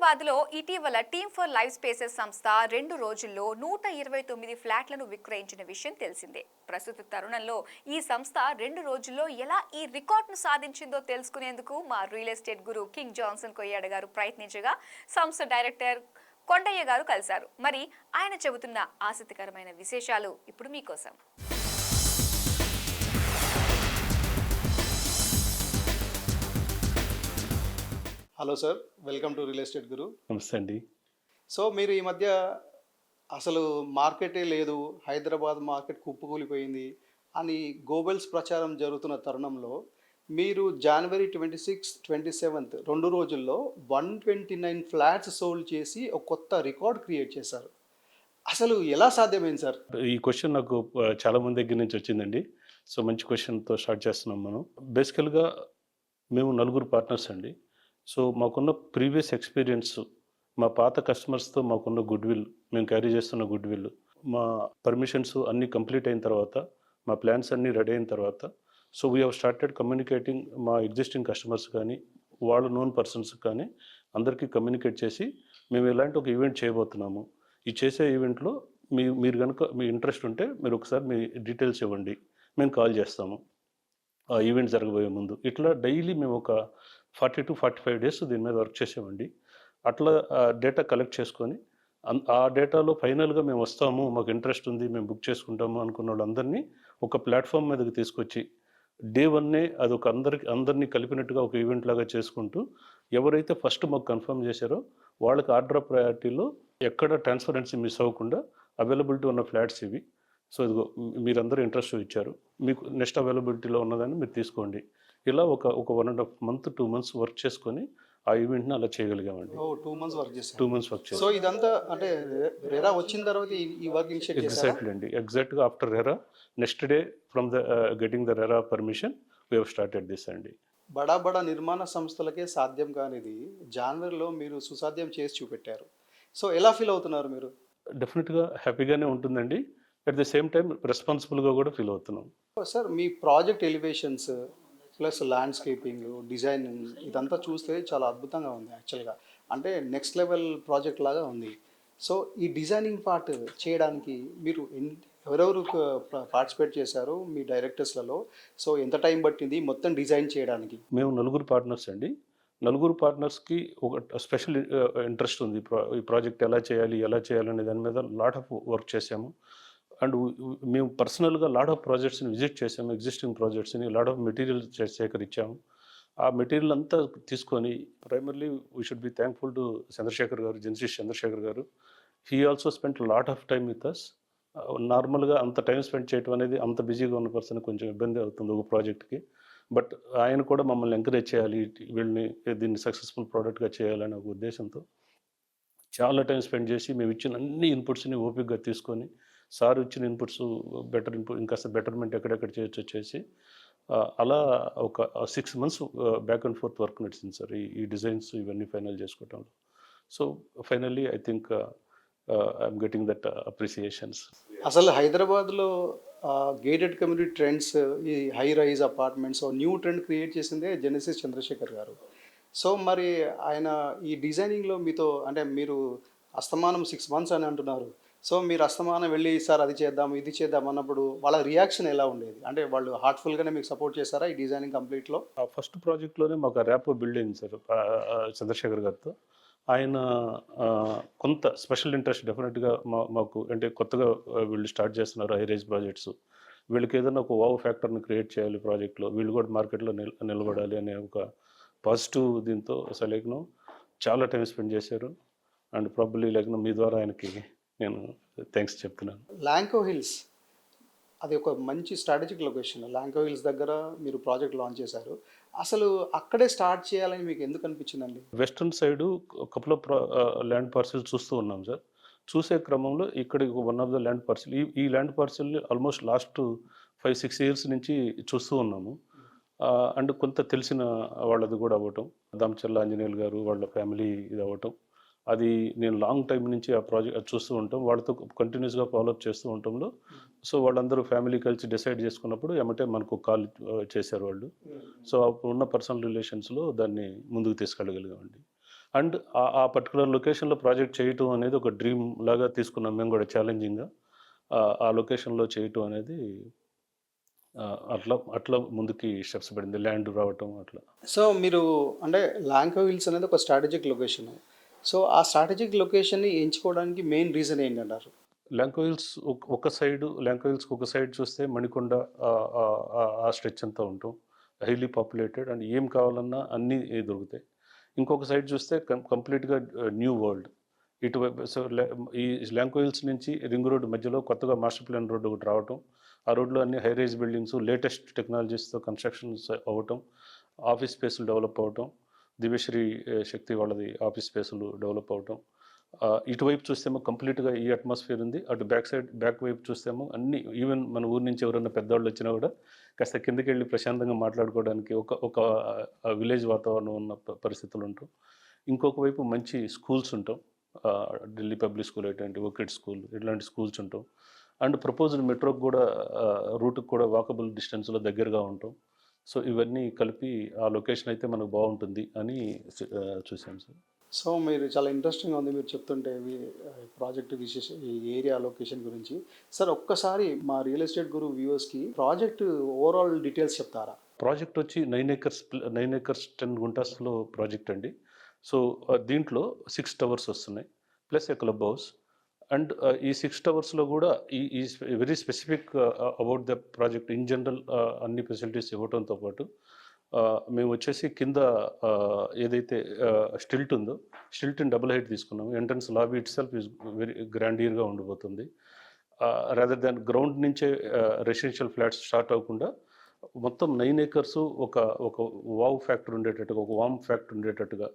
హైదరాబాద్లో ఇటీవల team for life spaces సంస్థ 2 రోజుల్లో 129 ఫ్లాట్లను విక్రయించిన విషయం తెలిసిందే. ప్రస్తుత తరుణంలో ఈ సంస్థ 2 రోజుల్లో ఎలా ఈ రికార్డును సాధించిందో తెలుసుకునేందుకు మా రియల్ ఎస్టేట్ గురు కింగ్ జాన్సన్ కొయ్యాడ గారు ప్రయత్నించగా సంస్థ డైరెక్టర్ కొండయ్య గారు కలిశారు. మరి ఆయన చెబుతున్న ఆసక్తికరమైన విశేషాలు ఇప్పుడు మీకోసం. Hello sir, welcome to real estate Guru. నమస్తే అండి. సో మీరు ఈ మధ్య అసలు మార్కెటే లేదు, హైదరాబాద్ మార్కెట్ కుప్పకూలిపోయింది అని గోబెల్స్ ప్రచారం జరుగుతున్న తరుణంలో మీరు జనవరి 26, 27 2 రోజుల్లో 129 ఫ్లాట్స్ సోల్డ్ చేసి ఒక కొత్త రికార్డ్ క్రియేట్ చేశారు. అసలు ఎలా సాధ్యమైంది సార్? ఈ క్వశ్చన్ నాకు చాలా మంది దగ్గర నుంచి వచ్చిందండి. సో మంచి క్వశ్చన్తో స్టార్ట్ చేస్తున్నాం మనం. బేసికల్గా మేము నలుగురు పార్ట్నర్స్ అండి. సో మాకున్న ప్రీవియస్ ఎక్స్పీరియన్స్, మా పాత కస్టమర్స్తో మాకున్న గుడ్ విల్, మేము క్యారీ చేస్తున్న గుడ్ విల్, మా పర్మిషన్స్ అన్నీ కంప్లీట్ అయిన తర్వాత, మా ప్లాన్స్ అన్నీ రెడీ అయిన తర్వాత, so we have started communicating మా ఎగ్జిస్టింగ్ కస్టమర్స్ కానీ వాళ్ళ నోన్ పర్సన్స్ కానీ అందరికీ కమ్యూనికేట్ చేసి మేము ఇలాంటి ఒక ఈవెంట్ చేయబోతున్నాము. ఈ చేసే ఈవెంట్లో మీరు కనుక మీ ఇంట్రెస్ట్ ఉంటే మీరు ఒకసారి మీ డీటెయిల్స్ ఇవ్వండి, మేము కాల్ చేస్తాము ఆ ఈవెంట్ జరగబోయే ముందు. ఇట్లా డైలీ మేము ఒక 40 to 45 డేస్ దీని మీద వర్క్ చేసామండి. అట్లా డేటా కలెక్ట్ చేసుకొని ఆ డేటాలో ఫైనల్గా మేము వస్తాము, మాకు ఇంట్రెస్ట్ ఉంది, మేము బుక్ చేసుకుంటాము అనుకున్న వాళ్ళందరినీ ఒక ప్లాట్ఫామ్ మీదకి తీసుకొచ్చి డే వన్నే అది ఒక అందరినీ కలిపినట్టుగా ఒక ఈవెంట్ లాగా చేసుకుంటూ ఎవరైతే ఫస్ట్ మాకు కన్ఫర్మ్ చేశారో వాళ్ళకి ఆర్డర్ ఆఫ్ ప్రయారిటీలో ఎక్కడ ట్రాన్స్పరెన్సీ మిస్ అవ్వకుండా అవైలబిలిటీ ఉన్న ఫ్లాట్స్ ఇవి. సో ఇదిగో మీరందరూ ఇంట్రెస్ట్ చూపించారు, మీకు నెక్స్ట్ అవైలబిలిటీలో ఉన్నదాన్ని మీరు తీసుకోండి. ఇలా ఒక 1.5 month 2 months వర్క్ చేసుకొని ఆ ఈవెంట్ని అలా చేయగలిగామండి. 2 months వర్క్ చేశారు. 2 months వర్క్ చేశారు. సో ఇదంతా అంటే రెరా వచ్చిన తర్వాత ఈ వర్క్ ఇనిషియేట్ చేశారా? ఎగ్జాక్ట్లీ అండి. ఎగ్జాక్ట్గా after RERA next day from the getting the RERA permission we have started this అండి. బడా నిర్మాణ సంస్థలకే సాధ్యం కానిది జనవరిలో మీరు సుసాధ్యం చేసి చూపెట్టారు. సో ఎలా ఫీల్ అవుతున్నారు మీరు? డెఫినెట్గా హ్యాపీగానే ఉంటుందండి. అట్ ద సేమ్ టైం రెస్పాన్సిబుల్గా కూడా ఫీల్ అవుతున్నాం. సార్ మీ project elevations plus landscaping designing ఇదంతా చూస్తే చాలా అద్భుతంగా ఉంది యాక్చువల్గా. అంటే నెక్స్ట్ లెవెల్ ప్రాజెక్ట్ లాగా ఉంది. సో ఈ డిజైనింగ్ పార్ట్ చేయడానికి మీరు ఎవరెవరు పార్టిసిపేట్ చేశారు మీ డైరెక్టర్స్లలో? సో ఎంత టైం పట్టింది మొత్తం డిజైన్ చేయడానికి? మేము నలుగురు పార్ట్నర్స్ అండి. నలుగురు పార్ట్నర్స్కి ఒక స్పెషల్ ఇంట్రెస్ట్ ఉంది. ఈ ప్రాజెక్ట్ ఎలా చేయాలనే దాని మీద లాట్ ఆఫ్ వర్క్ చేసాము. అండ్ మేము పర్సనల్గా లాట్ ఆఫ్ ప్రాజెక్ట్స్ని విజిట్ చేసాము, ఎగ్జిస్టింగ్ ప్రాజెక్ట్స్ని లాట్ ఆఫ్ మెటీరియల్ సేకరించాము. ఆ మెటీరియల్ అంతా తీసుకొని primarily we should be thankful to Chandrashekar గారు, జెన్సిస్ చంద్రశేఖర్ గారు. He also spent lot of time with us. నార్మల్గా అంత టైం స్పెండ్ చేయడం అనేది అంత బిజీగా ఉన్న పర్సన్ కొంచెం ఇబ్బంది అవుతుంది ఒక ప్రాజెక్ట్కి. బట్ ఆయన కూడా మమ్మల్ని ఎంకరేజ్ చేయాలి, దీన్ని సక్సెస్ఫుల్ ప్రోడక్ట్గా చేయాలనే ఒక ఉద్దేశంతో చాలా టైం స్పెండ్ చేసి మేము ఇచ్చిన అన్ని ఇన్పుట్స్ని ఓపికగా తీసుకొని సార్ ఇచ్చిన ఇన్పుట్స్ ఇంకాస్త బెటర్మెంట్ ఎక్కడెక్కడ చేయొచ్చో చేసి అలా ఒక 6 months back and forth work నడిచింది సార్ ఈ డిజైన్స్ ఇవన్నీ ఫైనల్ చేసుకోవటంలో. So finally I think I'm getting that appreciations. అసలు హైదరాబాద్లో గేటెడ్ కమ్యూనిటీ ట్రెండ్స్, ఈ high rise apartments new trend create చేసిందే జెనసిస్ చంద్రశేఖర్ గారు. సో మరి ఆయన ఈ డిజైనింగ్లో మీతో అంటే మీరు అస్తమానం 6 months అని అంటున్నారు. సో మీరు అస్తమానం వెళ్ళి సార్ అది చేద్దాం ఇది చేద్దాం అన్నప్పుడు వాళ్ళ రియాక్షన్ ఎలా ఉండేది? అంటే వాళ్ళు హార్ట్ఫుల్గానే మీకు సపోర్ట్ చేస్తారా ఈ డిజైనింగ్ కంప్లీట్లో? ఆ ఫస్ట్ ప్రాజెక్ట్లోనే మాకు ర్యాపో బిల్డ్ అయింది సార్ చంద్రశేఖర్ గారితో. ఆయన కొంత స్పెషల్ ఇంట్రెస్ట్ డెఫినెట్గా మాకు అంటే కొత్తగా వీళ్ళు స్టార్ట్ చేస్తున్నారు హై రైజ్ ప్రాజెక్ట్స్, వీళ్ళకి ఏదైనా ఒక వావ్ ఫ్యాక్టర్ని క్రియేట్ చేయాలి ప్రాజెక్ట్లో, వీళ్ళు కూడా మార్కెట్లో నిలబడాలి అనే ఒక పాజిటివ్ దీంతో అసలు చాలా టైం స్పెండ్ చేశారు. అండ్ ప్రాబబ్లీ మీ ద్వారా ఆయనకి నేను థ్యాంక్స్ చెప్తున్నాను. ల్యాంకో హిల్స్ అది ఒక మంచి స్ట్రాటజిక్ లొకేషన్. ల్యాంకో హిల్స్ దగ్గర మీరు ప్రాజెక్ట్ లాంచ్ చేశారు. అసలు అక్కడే స్టార్ట్ చేయాలని మీకు ఎందుకు అనిపించిందండి? Western side couple of land parcel చూస్తూ ఉన్నాం సార్. చూసే క్రమంలో ఇక్కడ one of the land parcel, ఈ ల్యాండ్ పార్సిల్ని ఆల్మోస్ట్ లాస్ట్ 5-6 years నుంచి చూస్తూ ఉన్నాము. అండ్ కొంత తెలిసిన వాళ్ళది కూడా అవ్వటం, దామచర్ల ఆంజనేయులు గారు వాళ్ళ ఫ్యామిలీ ఇది అవ్వటం, అది నేను లాంగ్ టైం నుంచి ఆ ప్రాజెక్ట్ చూస్తూ ఉంటాం, వాళ్ళతో కంటిన్యూస్గా ఫాలోఅప్ చేస్తూ ఉండటంలో సో వాళ్ళందరూ ఫ్యామిలీ కలిసి డిసైడ్ చేసుకున్నప్పుడు ఏమంటే మనకు కాల్ చేశారు వాళ్ళు. సో అప్పుడు ఉన్న పర్సనల్ రిలేషన్స్లో దాన్ని ముందుకు తీసుకెళ్ళగలిగామండి. అండ్ ఆ పర్టికులర్ లొకేషన్లో ప్రాజెక్ట్ చేయటం అనేది ఒక డ్రీమ్ లాగా తీసుకున్నాం మేము కూడా ఛాలెంజింగ్గా. ఆ లొకేషన్లో చేయటం అనేది అట్లా అట్లా ముందుకి స్టెప్స్ పడింది, ల్యాండ్ రావటం అట్లా. సో మీరు అంటే ల్యాంకో హిల్స్ అనేది ఒక స్ట్రాటజిక్ లొకేషన్. సో ఆ స్ట్రాటజిక్ లొకేషన్ని ఎంచుకోవడానికి మెయిన్ రీజన్ ఏంటంటారు? ల్యాంకో హిల్స్ ఒక సైడు, ల్యాంకో హిల్స్కి ఒక సైడ్ చూస్తే మణికొండ ఆ స్ట్రెచ్ అంతా ఉంటాం, హైలీ పాపులేటెడ్ అండ్ ఏం కావాలన్నా అన్నీ దొరుకుతాయి. ఇంకొక సైడ్ చూస్తే కంప్లీట్గా న్యూ వరల్డ్ ఇటువైపు. సో ఈ ల్యాంకో హిల్స్ నుంచి రింగ్ రోడ్ మధ్యలో కొత్తగా మాస్టర్ ప్లాన్ రోడ్డు ఒకటి రావటం, ఆ రోడ్లో అన్ని హై రైజ్ బిల్డింగ్స్ లేటెస్ట్ టెక్నాలజీస్తో కన్స్ట్రక్షన్స్ అవ్వటం, ఆఫీస్ స్పేసులు డెవలప్ అవ్వటం, దివ్యశ్రీ శక్తి వాళ్ళది ఆఫీస్ స్పేసులు డెవలప్ అవ్వటం. ఇటువైపు చూస్తేమో కంప్లీట్గా ఈ అట్మాస్ఫియర్ ఉంది. అటు బ్యాక్ వైపు చూస్తేమో అన్ని, ఈవెన్ మన ఊరి నుంచి ఎవరైనా పెద్దవాళ్ళు వచ్చినా కూడా కాస్త కిందకి వెళ్ళి ప్రశాంతంగా మాట్లాడుకోవడానికి ఒక విలేజ్ వాతావరణం ఉన్న పరిస్థితులు ఉంటాం. ఇంకొక వైపు మంచి స్కూల్స్ ఉంటాం, ఢిల్లీ పబ్లిక్ స్కూల్ ఏంటంటే ఓకెట్ స్కూల్, ఇట్లాంటి స్కూల్స్ ఉంటాం. అండ్ ప్రపోజ్డ్ మెట్రోకి కూడా రూట్కి కూడా వాకబుల్ డిస్టెన్స్లో దగ్గరగా ఉంటాం. సో ఇవన్నీ కలిపి ఆ లొకేషన్ అయితే మనకు బాగుంటుంది అని చూసాం సార్. సో మీరు చాలా ఇంట్రెస్టింగ్గా ఉంది మీరు చెప్తుంటే ప్రాజెక్ట్ ఈ ఏరియా లొకేషన్ గురించి. సార్ ఒక్కసారి మా రియల్ ఎస్టేట్ గురు వ్యూవర్స్కి ప్రాజెక్ట్ ఓవరాల్ డీటెయిల్స్ చెప్తారా? ప్రాజెక్ట్ వచ్చి 9 acres 10 గుంటాస్లో ప్రాజెక్ట్ అండి. సో దీంట్లో 6 towers వస్తున్నాయి plus a clubhouse. And ఈ 6 towersలో కూడా ఈ very specific about the project in general అన్ని ఫెసిలిటీస్ ఇవ్వడంతో పాటు మేము వచ్చేసి కింద ఏదైతే స్టిల్ట్ ఉందో స్టిల్ట్ని డబుల్ హైట్ తీసుకున్నాము. Entrance lobby itself is very గ్రాండియర్గా ఉండిపోతుంది. రాదర్ దాన్ గ్రౌండ్ నుంచే రెసిడెన్షియల్ ఫ్లాట్స్ స్టార్ట్ అవ్వకుండా మొత్తం 9 acres ఒక వావ్ ఫ్యాక్టర్ ఉండేటట్టుగా, ఒక వామ్ ఫ్యాక్టర్ ఉండేటట్టుగా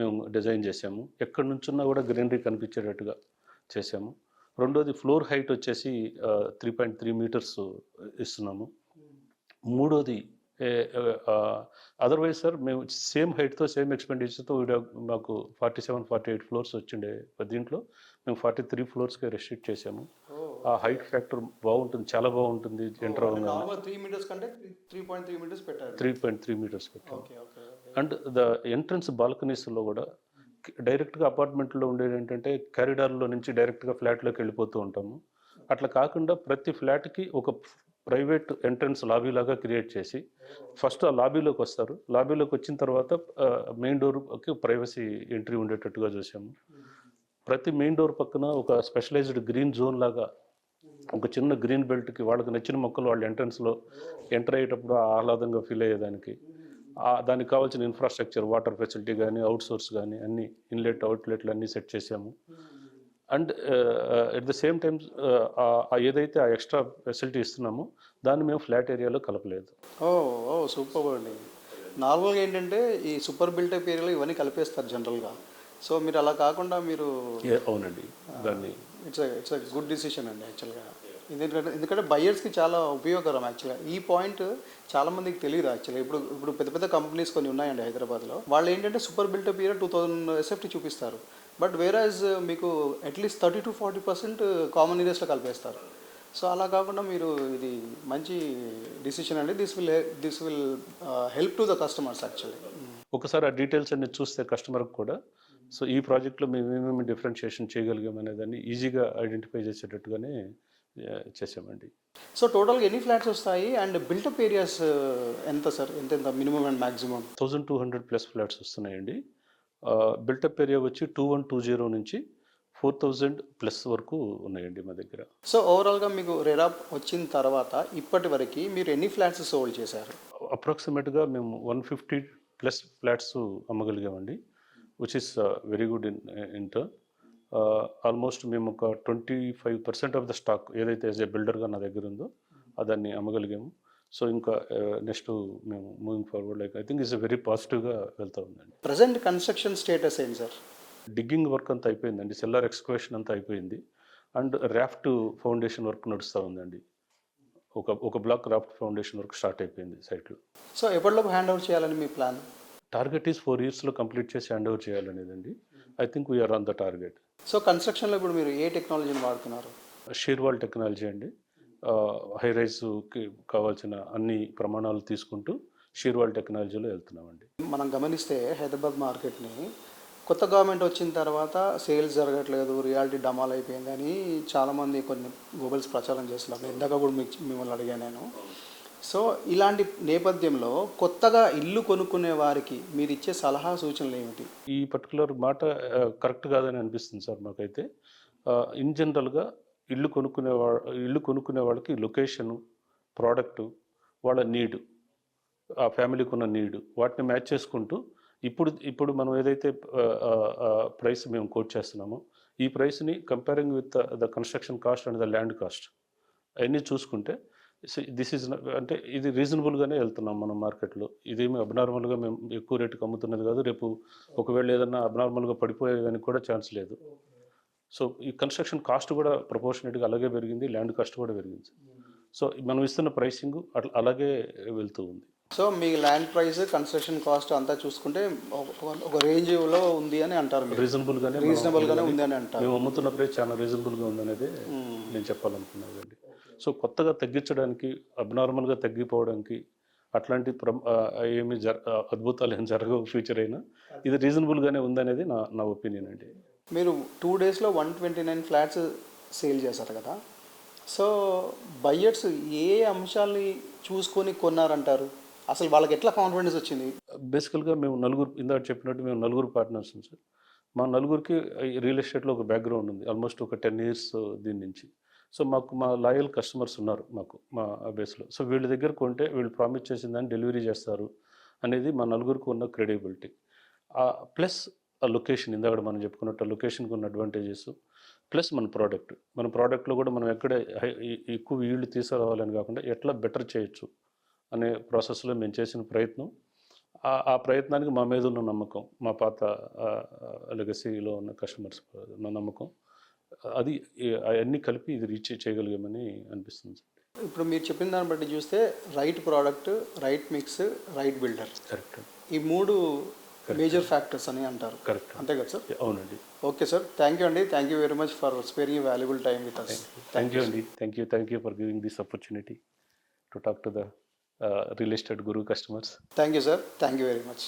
మేము డిజైన్ చేసాము. ఎక్కడి నుంచున్నా కూడా గ్రీనరీ కనిపించేటట్టుగా చేసాము. రెండోది ఫ్లోర్ హైట్ వచ్చేసి 3.3 meters ఇస్తున్నాము. మూడోది అదర్వైజ్ సార్ మేము సేమ్ హైట్తో సేమ్ ఎక్స్పెండిచర్తో మాకు 47-48 floors వచ్చిండే, దీంట్లో మేము 43 floors రెస్ట్రిక్ట్ చేసాము. ఆ హైట్ ఫ్యాక్టర్ బాగుంటుంది, చాలా బాగుంటుంది. ఎంటర్ అవ్వగానే 3 meters కంటే 3.3 meters పెట్టారు. 3.3 meters పెట్టాము. Okay okay. And the entrance బాల్కనీస్లో కూడా డైరెక్ట్గా అపార్ట్మెంట్లో ఉండేది ఏంటంటే కారిడార్లో నుంచి డైరెక్ట్గా ఫ్లాట్లోకి వెళ్ళిపోతూ ఉంటాము. అట్లా కాకుండా ప్రతి ఫ్లాట్కి ఒక ప్రైవేట్ ఎంట్రన్స్ లాబీ లాగా క్రియేట్ చేసి ఫస్ట్ ఆ లాబీలోకి వస్తారు. లాబీలోకి వచ్చిన తర్వాత మెయిన్ డోర్కి ప్రైవసీ ఎంట్రీ ఉండేటట్టుగా చూసాము. ప్రతి మెయిన్ డోర్ పక్కన ఒక స్పెషలైజ్డ్ గ్రీన్ జోన్ లాగా ఒక చిన్న గ్రీన్ బెల్ట్కి వాళ్ళకి నచ్చిన మొక్కలు వాళ్ళ ఎంట్రన్స్లో ఎంటర్ అయ్యేటప్పుడు ఆహ్లాదంగా ఫీల్ అయ్యేదానికి దానికి కావాల్సిన ఇన్ఫ్రాస్ట్రక్చర్, వాటర్ ఫెసిలిటీ కానీ, అవుట్ సోర్స్ కానీ అన్నీ ఇన్లెట్ అవుట్లెట్లు అన్నీ సెట్ చేసాము. And at the same time ఏదైతే ఆ ఎక్స్ట్రా ఫెసిలిటీ ఇస్తున్నామో దాన్ని మేము ఫ్లాట్ ఏరియాలో కలపలేదు. ఓ సూపర్ అండి. నార్మల్గా ఏంటంటే ఈ సూపర్ బిల్టప్ ఏరియాలో ఇవన్నీ కలిపేస్తారు జనరల్గా. సో మీరు అలా కాకుండా మీరు అవునండి, దాన్ని ఇట్స్ గుడ్ డిసిషన్ అండి యాక్చువల్గా. ఎందుకంటే బయ్యర్స్కి చాలా ఉపయోగకరం యాక్చువల్గా. ఈ పాయింట్ చాలామందికి తెలియదు యాక్చువల్గా. ఇప్పుడు పెద్ద పెద్ద కంపెనీస్ కొన్ని ఉన్నాయండి హైదరాబాద్లో. వాళ్ళు ఏంటంటే సూపర్ బిల్టప్ ఏరియా 2000 SFT చూపిస్తారు. బట్ వేరాజ్ మీకు అట్లీస్ట్ 30-40% కామన్ ఏరియాస్లో కలిపేస్తారు. సో అలా కాకుండా మీరు ఇది మంచి డిసిషన్ అండి. This will help to the customers actually. ఒకసారి ఆ డీటెయిల్స్ అన్ని చూస్తే కస్టమర్కి కూడా సో ఈ ప్రాజెక్ట్లో మేము ఏమేమి డిఫరెన్షియేషన్ చేయగలిగాం అనేదాన్ని ఈజీగా ఐడెంటిఫై చేసేటట్టుగానే చేసామండి. సో టోటల్గా ఎన్ని ఫ్లాట్స్ వస్తాయి అండ్ బిల్టప్ ఏరియాస్ ఎంత సార్? ఎంత మినిమం అండ్ మ్యాక్సిమం? 1200+ ఫ్లాట్స్ వస్తున్నాయండి. బిల్టప్ ఏరియా వచ్చి 2120 నుంచి 4000+ వరకు ఉన్నాయండి మా దగ్గర. సో ఓవరాల్గా మీకు రెరాప్ వచ్చిన తర్వాత ఇప్పటి వరకు మీరు ఎన్ని ఫ్లాట్స్ సోల్డ్ చేశారు? అప్రాక్సిమేట్గా మేము 150+ ఫ్లాట్స్ అమ్మగలిగామండి, which is very good in turn. Almost మేము ఒక 25% ఆఫ్ ద స్టాక్ ఏదైతే యాజ్ ఏ బిల్డర్గా నా దగ్గర ఉందో దాన్ని అమ్మగలిగాము. సో ఇంకా నెక్స్ట్ మేము moving forward like I think it's very పాజిటివ్గా వెళ్తూ ఉందండి. ప్రజెంట్ కన్స్ట్రక్షన్ స్టేటస్ ఏంటి సార్? డిగ్గింగ్ వర్క్ అంతా అయిపోయిందండి, సెల్లార్ ఎక్స్కవేషన్ అంతా అయిపోయింది. అండ్ రాఫ్ట్ ఫౌండేషన్ వర్క్ నడుస్తూ ఉందండి. ఒక block raft foundation work start అయిపోయింది సైట్లో. సో ఎప్పటిలోపు హ్యాండ్ ఓవర్ చేయాలని మీ ప్లాన్? టార్గెట్ ఈజ్ 4 yearsలో కంప్లీట్ చేసి హ్యాండ్ ఓవర్ చేయాలనేదండి. I think we're on the target. So కన్స్ట్రక్షన్లో ఇప్పుడు మీరు ఏ టెక్నాలజీని వాడుతున్నారు? షీర్వాల్ టెక్నాలజీ అండి. హై రైజ్కి కావాల్సిన అన్ని ప్రమాణాలు తీసుకుంటూ షీర్వాల్ టెక్నాలజీలో వెళ్తున్నామండి. మనం గమనిస్తే హైదరాబాద్ మార్కెట్ని కొత్త గవర్నమెంట్ వచ్చిన తర్వాత సేల్స్ జరగట్లేదు, రియాలిటీ డమాల్ అయిపోయిందని చాలామంది కొన్ని గూగుల్స్ ప్రచారం చేస్తున్నారు. ఇందాక కూడా మిమ్మల్ని అడిగాను నేను. సో ఇలాంటి నేపథ్యంలో కొత్తగా ఇల్లు కొనుక్కునే వారికి మీరు ఇచ్చే సలహా సూచనలు ఏమిటి? ఈ పర్టికులర్ మాట కరెక్ట్ కాదని అనిపిస్తుంది సార్ మాకైతే. ఇన్ జనరల్గా ఇల్లు కొనుక్కునే వాళ్ళకి లొకేషను, ప్రోడక్టు, వాళ్ళ నీడు, ఆ ఫ్యామిలీకి ఉన్న నీడు, వాటిని మ్యాచ్ చేసుకుంటూ ఇప్పుడు మనం ఏదైతే ప్రైస్ మేము కోట్ చేస్తున్నామో ఈ ప్రైస్ని comparing with the construction cost and the land cost అవన్నీ చూసుకుంటే దిస్ ఈజ్ అంటే ఇది రీజనబుల్గానే వెళ్తున్నాం మనం మార్కెట్లో. ఇదేమి అబ్నార్మల్గా మేము ఎక్కువ రేటుకి అమ్ముతున్నది కాదు. రేపు ఒకవేళ ఏదన్నా అబ్నార్మల్గా పడిపోయేదానికి కూడా ఛాన్స్ లేదు. సో ఈ కన్స్ట్రక్షన్ కాస్ట్ కూడా ప్రపోర్షనేట్గా అలాగే పెరిగింది, ల్యాండ్ కాస్ట్ కూడా పెరిగింది. సో మనం ఇస్తున్న ప్రైసింగ్ అలాగే వెళ్తూ ఉంది. సో మీ ల్యాండ్ ప్రైస్, కన్స్ట్రక్షన్ కాస్ట్ అంతా చూసుకుంటే ఒక రేంజ్లో ఉంది అని అంటారు మీరు? రీజనబుల్గానే ఉంది అని అంటారు. మేము అమ్ముతున్న ప్రైస్ చాలా రీజనబుల్గా ఉందనేది నేను చెప్పాలనుకున్నాను అండి. సో కొత్తగా తగ్గించడానికి, అబ్నార్మల్గా తగ్గిపోవడానికి అట్లాంటి ఏమి అద్భుతాలు ఏం జరగవు ఫ్యూచర్ అయినా. ఇది రీజనబుల్గానే ఉందనేది నా ఒపీనియన్ అండి. మీరు 2 డేస్లో 129 ఫ్లాట్స్ సేల్ చేశారు కదా. సో బయ్యర్స్ ఏ అంశాలని చూసుకొని కొన్నారంటారు? అసలు వాళ్ళకి ఎట్లా కాన్ఫిడెన్స్ వచ్చింది? బేసికల్గా మేము ఇందాక చెప్పినట్టు మేము నలుగురు పార్ట్నర్స్ సార్. మా నలుగురికి రియల్ ఎస్టేట్లో ఒక బ్యాక్గ్రౌండ్ ఉంది, ఆల్మోస్ట్ ఒక 10 years దీని నుంచి. సో మా లాయల్ కస్టమర్స్ ఉన్నారు మా బేస్లో. సో వీళ్ళ దగ్గర కొంటే వీళ్ళు ప్రామిస్ చేసిన దాన్ని డెలివరీ చేస్తారు అనేది మా నలుగురికి ఉన్న క్రెడిబిలిటీ. ప్లస్ ఆ లొకేషన్, ఇందాక మనం చెప్పుకున్నట్టు లొకేషన్కి ఉన్న అడ్వాంటేజెస్, ప్లస్ మన ప్రోడక్ట్లో కూడా మనం ఎక్కడ ఎక్కువ ఈల్డ్ తీసుకురావాలని కాకుండా ఎట్లా బెటర్ చేయొచ్చు అనే ప్రాసెస్లో మేము చేసిన ప్రయత్నం. ఆ ప్రయత్నానికి మా మీద ఉన్న నమ్మకం, మా పాత లెగసీలో ఉన్న కస్టమర్స్ ఉన్న నమ్మకం, అది అవన్నీ కలిపి ఇది రీచ్ చేయగలిగామని అనిపిస్తుంది. ఇప్పుడు మీరు చెప్పిన దాన్ని బట్టి చూస్తే right product, right mix, right builder, correct, ఈ 3 మేజర్ ఫ్యాక్టర్స్ అని అంటారు. కరెక్ట్, అంతే కదా సార్? అవునండి. ఓకే సార్, థ్యాంక్ యూ అండి. Thank you very much for sparing valuable time with us. Thank you అండి. Thank you for giving this opportunity to talk to the real estate Guru customers. Thank you sir, thank you very much.